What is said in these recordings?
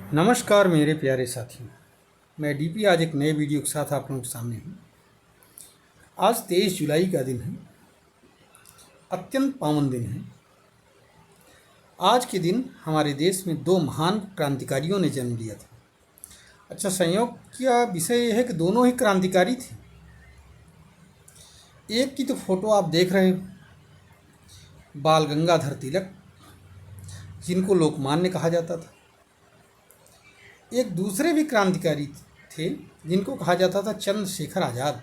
नमस्कार मेरे प्यारे साथियों। मैं डीपी आज एक नए वीडियो के साथ आप लोगों के सामने हूँ। आज 23 जुलाई का दिन है, अत्यंत पावन दिन है। आज के दिन हमारे देश में दो महान क्रांतिकारियों ने जन्म लिया था। अच्छा, संयोग का विषय यह है कि दोनों ही क्रांतिकारी थे। एक की तो फोटो आप देख रहे हो, बाल गंगाधर तिलक, जिनको लोकमान्य कहा जाता था। एक दूसरे भी क्रांतिकारी थे जिनको कहा जाता था चंद्रशेखर आज़ाद।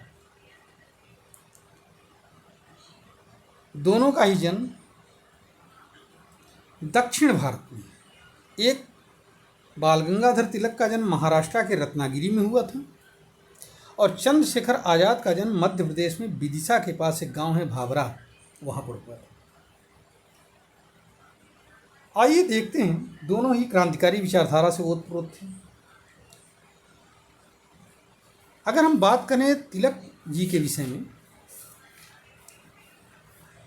दोनों का ही जन्म दक्षिण भारत में, एक बाल गंगाधर तिलक का जन्म महाराष्ट्र के रत्नागिरी में हुआ था और चंद्रशेखर आज़ाद का जन्म मध्य प्रदेश में विदिशा के पास एक गांव है भाभरा, वहां पर हुआ था। आइए देखते हैं, दोनों ही क्रांतिकारी विचारधारा से ओतप्रोत थे। अगर हम बात करें तिलक जी के विषय में,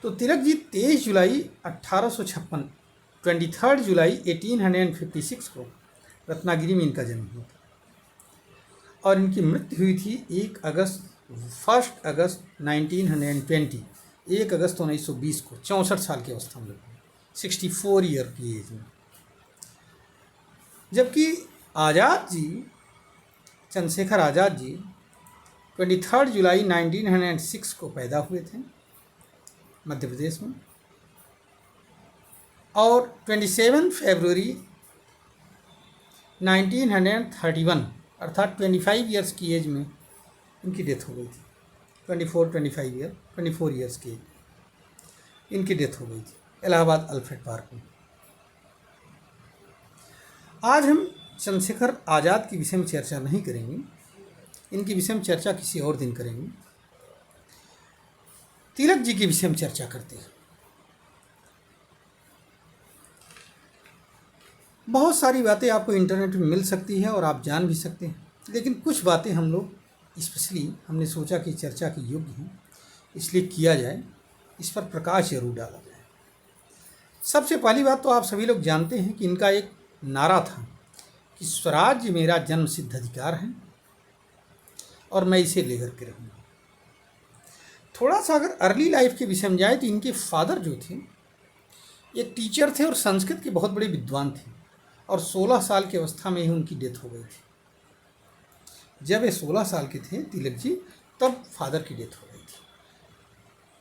तो तिलक जी 23 जुलाई 1856, 23 जुलाई 1856 को रत्नागिरी में इनका जन्म हुआ था और इनकी मृत्यु हुई थी 1 अगस्त 1920, 1 अगस्त 1920 को, 64 साल की अवस्था में, 64 ईयर की एज में। जबकि आज़ाद जी, चंद्रशेखर आज़ाद जी 23 जुलाई 1906 को पैदा हुए थे मध्य प्रदेश में और 27 फरवरी 1931 अर्थात 25 ईयर्स की एज में इनकी डेथ हो गई थी। 24 ईयर्स की इनकी डेथ हो गई थी इलाहाबाद अल्फ्रेड पार्क में। आज हम चंद्रशेखर आज़ाद के विषय में चर्चा नहीं करेंगे, इनके विषय में चर्चा किसी और दिन करेंगे। तिलक जी के विषय में चर्चा करते हैं। बहुत सारी बातें आपको इंटरनेट में मिल सकती है और आप जान भी सकते हैं, लेकिन कुछ बातें हम लोग स्पेशली हमने सोचा कि चर्चा के योग्य हैं, इसलिए किया जाए, इस पर प्रकाश जरूर डाला जाए। सबसे पहली बात तो आप सभी लोग जानते हैं कि इनका एक नारा था कि स्वराज्य मेरा जन्मसिद्ध अधिकार है और मैं इसे लेकर के रहूँगा। थोड़ा सा अगर अर्ली लाइफ के विषय में जाए तो इनके फादर जो थे एक टीचर थे और संस्कृत के बहुत बड़े विद्वान थे और 16 साल की अवस्था में ही उनकी डेथ हो गई थी। जब ये 16 साल के थे तिलक जी, तब फादर की डेथ हो गई थी।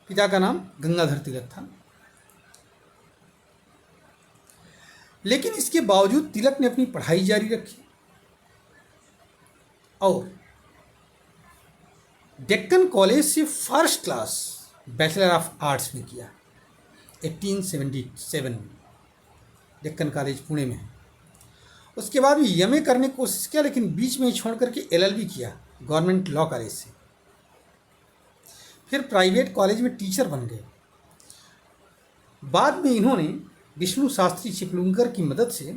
पिता का नाम गंगाधर तिलक था। लेकिन इसके बावजूद तिलक ने अपनी पढ़ाई जारी रखी और डेक्कन कॉलेज से first class bachelor of arts में किया 1877 में, डेक्कन कॉलेज पुणे में है। उसके बाद भी एमए करने की कोशिश किया, लेकिन बीच में ही छोड़ करके एलएलबी किया गवर्नमेंट लॉ कॉलेज से। फिर प्राइवेट कॉलेज में टीचर बन गए। बाद में इन्होंने विष्णु शास्त्री चिपलुंकर की मदद से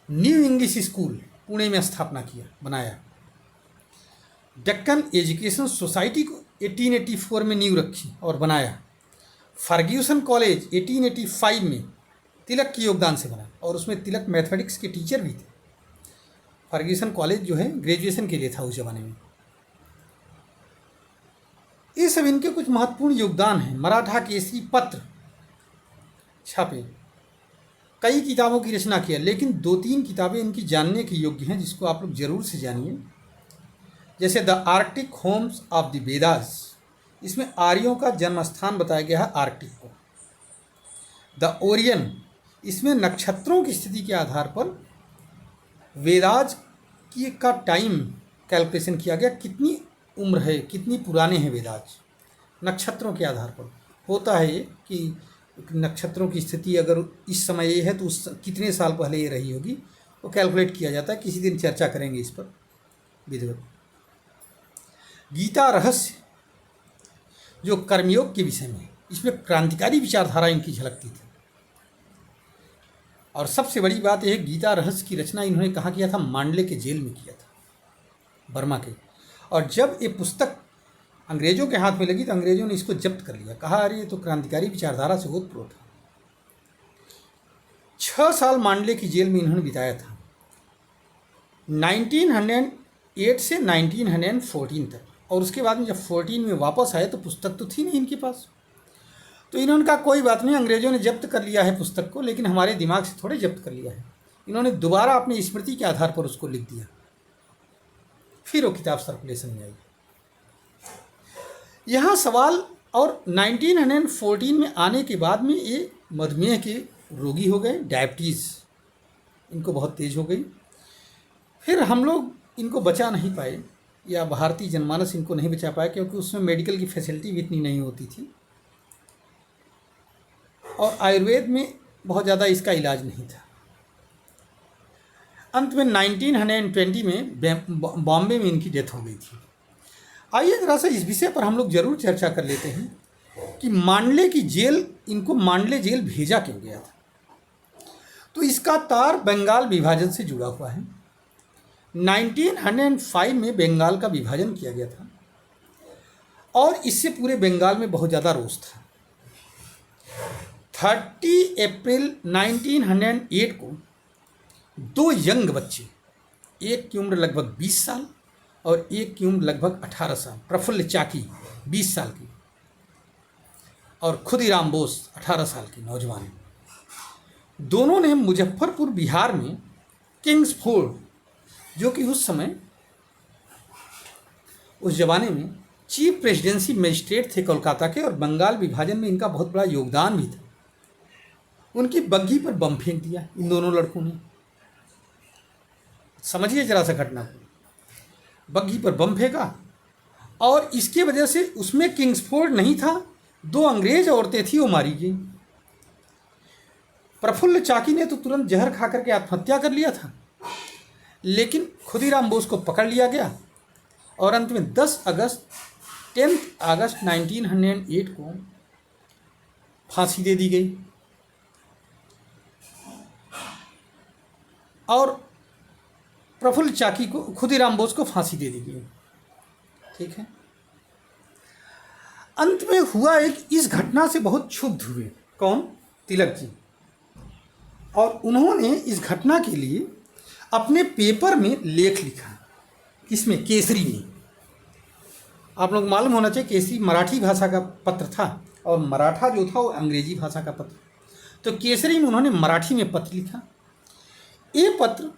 न्यू इंग्लिश स्कूल पुणे में स्थापना बनाया। डेक्कन एजुकेशन सोसाइटी को 1884 में नींव रखी और बनाया। फर्ग्यूसन कॉलेज 1885 में तिलक के योगदान से बना और उसमें तिलक मैथमेटिक्स के टीचर भी थे। फर्ग्यूसन कॉलेज जो है ग्रेजुएशन के लिए था उस जमाने में। ये सब इनके कुछ महत्वपूर्ण योगदान हैं। मराठा केसरी पत्र छापे, कई किताबों की रचना किया, लेकिन 2-3 किताबें इनकी जानने के योग्य हैं जिसको आप लोग जरूर से जानिए। जैसे the Arctic Holmes of the Vedas, इसमें आर्यों का जन्म स्थान बताया गया है आर्कटिक को। द ओरियन, इसमें नक्षत्रों की स्थिति के आधार पर वेदाज की का टाइम कैलकुलेशन किया गया, कितनी उम्र है, कितनी पुराने हैं वेदाज, नक्षत्रों के आधार पर होता है ये कि नक्षत्रों की स्थिति अगर इस समय ये है तो उस कितने साल पहले ये रही होगी, वो कैलकुलेट किया जाता है। किसी दिन चर्चा करेंगे इस पर विधिवत। गीता रहस्य जो कर्मयोग के विषय में, इसमें क्रांतिकारी विचारधारा इनकी झलकती थी। और सबसे बड़ी बात यह, गीता रहस्य की रचना इन्होंने कहाँ किया था? मांडले के जेल में किया था, बर्मा के। और जब ये पुस्तक अंग्रेजों के हाथ में लगी तो अंग्रेजों ने इसको जब्त कर लिया। कहा अरे ये तो क्रांतिकारी विचारधारा से ओतप्रोत है। 6 साल मांडले की जेल में इन्होंने बिताया था 1908 से 1914 तक, और उसके बाद में जब 14 में वापस आए तो पुस्तक तो थी नहीं इनके पास। तो इन्होंने कहा कोई बात नहीं, अंग्रेज़ों ने जब्त कर लिया है पुस्तक को, लेकिन हमारे दिमाग से थोड़े जब्त कर लिया है। इन्होंने दोबारा अपनी स्मृति के आधार पर उसको लिख दिया, फिर वो किताब सर्कुलेशन में आई। यहाँ सवाल, और 1914 में आने के बाद में ये मधुमेह के रोगी हो गए, डायबिटीज़ इनको बहुत तेज़ हो गई। फिर हम लोग इनको बचा नहीं पाए, या भारतीय जनमानस इनको नहीं बचा पाया, क्योंकि उसमें मेडिकल की फैसिलिटी भी इतनी नहीं होती थी, और आयुर्वेद में बहुत ज़्यादा इसका इलाज नहीं था। अंत में 1920 में बॉम्बे में इनकी डेथ हो गई थी। आइए ज़रा सा इस विषय पर हम लोग ज़रूर चर्चा कर लेते हैं कि मांडले की जेल, इनको मांडले जेल भेजा क्यों गया था। तो इसका तार बंगाल विभाजन से जुड़ा हुआ है। 1905 में बंगाल का विभाजन किया गया था, और इससे पूरे बंगाल में बहुत ज़्यादा रोष था। 30 अप्रैल 1908 को दो यंग बच्चे, एक की उम्र लगभग 20 साल और एक की उम्र लगभग 18 साल, प्रफुल्ल चाकी 20 साल की और खुदीराम बोस 18 साल की नौजवान, दोनों ने मुजफ्फरपुर बिहार में किंग्सफोर्ड, जो कि उस समय उस ज़माने में चीफ प्रेसिडेंसी मजिस्ट्रेट थे कोलकाता के, और बंगाल विभाजन में इनका बहुत बड़ा योगदान भी था, उनकी बग्घी पर बम फेंक दिया इन दोनों लड़कों ने। समझिए जरा सा घटना को, बग्घी पर बम फेंका, और इसके वजह से उसमें किंग्सफोर्ड नहीं था, दो अंग्रेज औरतें थी, वो मारी गई। प्रफुल्ल चाकी ने तो तुरंत जहर खा करके आत्महत्या कर लिया था, लेकिन खुदीराम बोस को पकड़ लिया गया, और अंत में 10 अगस्त 1908 को फांसी दे दी गई, और प्रफुल्ल चाकी को, खुदीराम बोस को फांसी दे दी गई। ठीक है। अंत में हुआ एक, इस घटना से बहुत क्षुब्ध हुए कौन, तिलक जी, और उन्होंने इस घटना के लिए अपने पेपर में लेख लिखा। किसमें? केसरी में। आप लोग मालूम होना चाहिए केसरी मराठी भाषा का पत्र था, और मराठा जो था वो अंग्रेजी भाषा का पत्र। तो केसरी में उन्होंने मराठी में पत्र लिखा। ये पत्र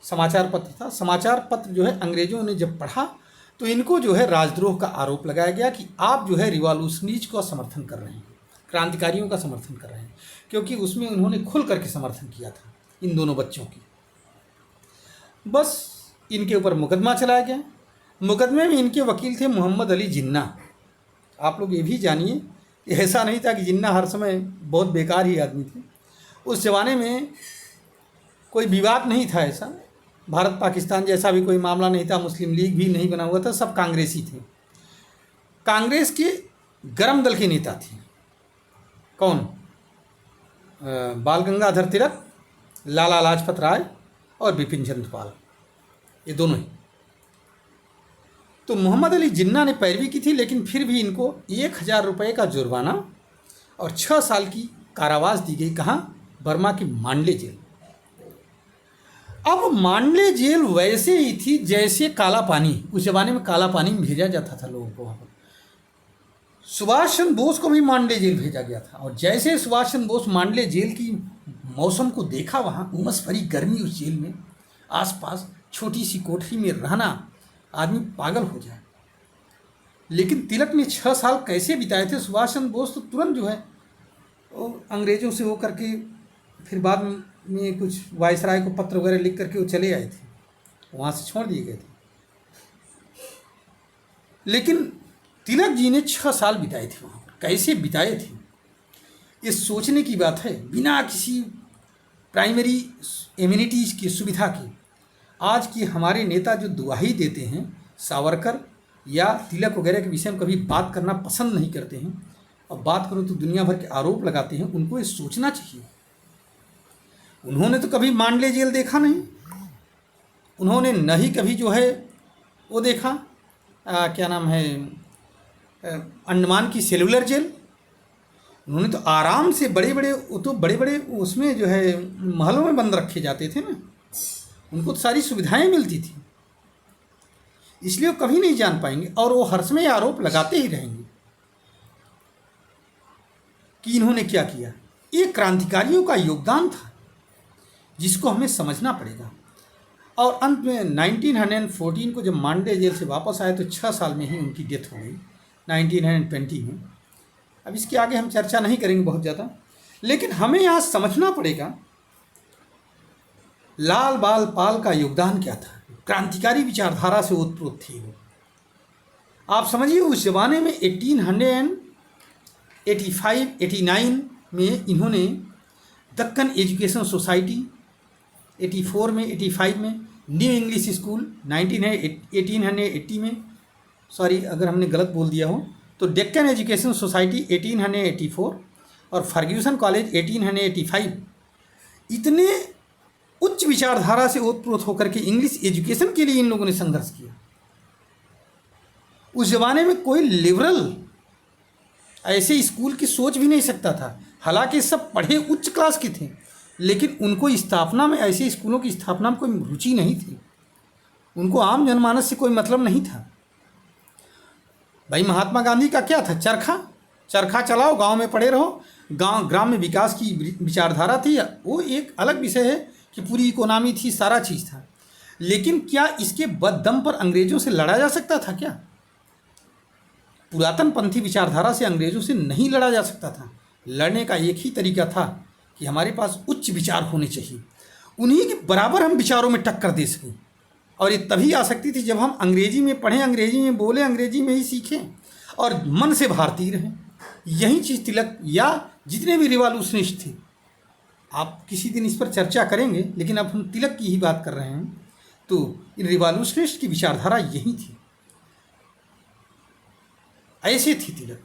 समाचार पत्र था। समाचार पत्र जो है अंग्रेजों ने जब पढ़ा तो इनको जो है राजद्रोह का आरोप लगाया गया कि आप जो है रिवॉल्यूशनरीज का समर्थन कर रहे हैं, क्रांतिकारियों का समर्थन कर रहे हैं, क्योंकि उसमें उन्होंने खुल करके समर्थन किया था इन दोनों बच्चों की। बस इनके ऊपर मुकदमा चलाया गया। मुकदमे में इनके वकील थे मोहम्मद अली जिन्ना। आप लोग ये भी जानिए, ऐसा नहीं था कि जिन्ना हर समय बहुत बेकार ही आदमी थे। उस ज़माने में कोई विवाद नहीं था ऐसा, भारत पाकिस्तान जैसा भी कोई मामला नहीं था, मुस्लिम लीग भी नहीं बना हुआ था, सब कांग्रेसी थे। कांग्रेस के गर्म दल के नेता थे कौन? बाल गंगाधर तिलक, लाला लाजपत राय और बिपिन चंद्र पाल, ये दोनों ही। तो मोहम्मद अली जिन्ना ने पैरवी की थी, लेकिन फिर भी इनको 1000 रुपये का जुर्माना और 6 साल की कारावास दी गई। कहाँ? बर्मा की मांडले जेल। अब मांडले जेल वैसे ही थी जैसे काला पानी, उस जमाने में काला पानी में भेजा जाता था लोगों को। वहाँ पर सुभाष चंद्र बोस को भी मांडले जेल भेजा गया था, और जैसे सुभाष चंद्र बोस मांडले जेल की मौसम को देखा, वहाँ उमस भरी गर्मी उस जेल में, आसपास छोटी सी कोठरी में रहना, आदमी पागल हो जाए। लेकिन तिलक ने 6 साल कैसे बिताए थे? सुभाष चंद्र बोस तो तुरंत जो है वो अंग्रेज़ों से हो करके, फिर बाद में कुछ वायसराय को पत्र वगैरह लिख करके वो चले आए थे, वहाँ से छोड़ दिए गए थे। लेकिन तिलक जी ने 6 साल बिताए थे वहाँ पर। कैसे बिताए थे ये सोचने की बात है। बिना किसी प्राइमरी एम्यूनिटीज़ की सुविधा की आज की हमारे नेता जो दुआही देते हैं, सावरकर या तिलक वगैरह के विषय में कभी बात करना पसंद नहीं करते हैं, और बात करो तो दुनिया भर के आरोप लगाते हैं। उनको ये सोचना चाहिए। उन्होंने तो कभी मांडले जेल देखा नहीं, उन्होंने न ही कभी जो है वो देखा, क्या नाम है, अंडमान की सेलुलर जेल। उन्होंने तो आराम से बड़े बड़े, वो तो बड़े बड़े उसमें जो है महलों में बंद रखे जाते थे ना, उनको तो सारी सुविधाएं मिलती थी, इसलिए वो कभी नहीं जान पाएंगे और वो हर समय आरोप लगाते ही रहेंगे कि इन्होंने क्या किया। ये क्रांतिकारियों का योगदान था जिसको हमें समझना पड़ेगा। और अंत में 1914 को जब मांडे जेल से वापस आए तो 6 साल में ही उनकी डेथ हो गई 1920 में। अब इसके आगे हम चर्चा नहीं करेंगे बहुत ज़्यादा, लेकिन हमें यहाँ समझना पड़ेगा लाल बाल पाल का योगदान क्या था। क्रांतिकारी विचारधारा से ओतप्रोत थी वो। आप समझिए उस ज़माने में 1885-89 में इन्होंने दक्कन एजुकेशन सोसाइटी, 84 में 85 में न्यू इंग्लिश स्कूल 1880 में, सॉरी अगर हमने गलत बोल दिया हो तो डेक्कन एजुकेशन सोसाइटी 1884 और फर्ग्यूसन कॉलेज 1885, इतने उच्च विचारधारा से ओतप्रोत होकर के इंग्लिश एजुकेशन के लिए इन लोगों ने संघर्ष किया। उस ज़माने में कोई लिबरल ऐसे स्कूल की सोच भी नहीं सकता था। हालांकि सब पढ़े उच्च क्लास के थे, लेकिन उनको स्थापना में, ऐसे स्कूलों की स्थापना में कोई रुचि नहीं थी। उनको आम जनमानस से कोई मतलब नहीं था। भाई महात्मा गांधी का क्या था? चरखा चलाओ, गांव में पड़े रहो, ग्राम में विकास की विचारधारा थी। वो एक अलग विषय है कि पूरी इकोनॉमी थी, सारा चीज़ था। लेकिन क्या इसके बददम पर अंग्रेज़ों से लड़ा जा सकता था? क्या पुरातन पंथी विचारधारा से अंग्रेज़ों से नहीं लड़ा जा सकता था? लड़ने का एक ही तरीका था कि हमारे पास उच्च विचार होने चाहिए, उन्हीं के बराबर हम विचारों में टक्कर दे सकें। और ये तभी आ सकती थी जब हम अंग्रेजी में पढ़ें, अंग्रेजी में बोलें, अंग्रेजी में ही सीखें और मन से भारतीय रहें। यही चीज़ तिलक या जितने भी रिवॉल्यूशनिस्ट थे, आप किसी दिन इस पर चर्चा करेंगे, लेकिन अब हम तिलक की ही बात कर रहे हैं। तो इन रिवॉल्यूशनिस्ट की विचारधारा यही थी, ऐसे थी। तिलक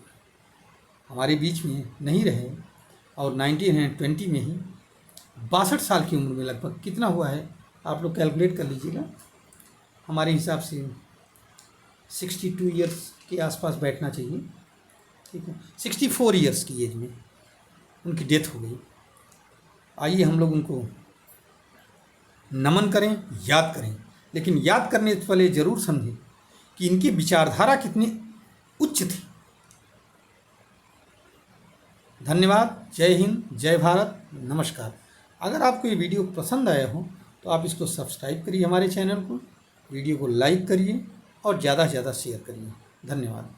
हमारे बीच में नहीं रहे और 1920 में ही 62 साल की उम्र में लगभग, कितना हुआ है आप लोग कैलकुलेट कर लीजिएगा, हमारे हिसाब से 62 ईयर्स के आसपास बैठना चाहिए, ठीक है। 64 ईयर्स की एज में उनकी डेथ हो गई। आइए हम लोग उनको नमन करें, याद करें, लेकिन याद करने से पहले ज़रूर समझें कि इनकी विचारधारा कितनी उच्च थी। धन्यवाद। जय हिंद, जय भारत, नमस्कार। अगर आपको ये वीडियो पसंद आया हो तो आप इसको सब्सक्राइब करिए, हमारे चैनल को, वीडियो को लाइक करिए और ज़्यादा से ज़्यादा शेयर करिए। धन्यवाद।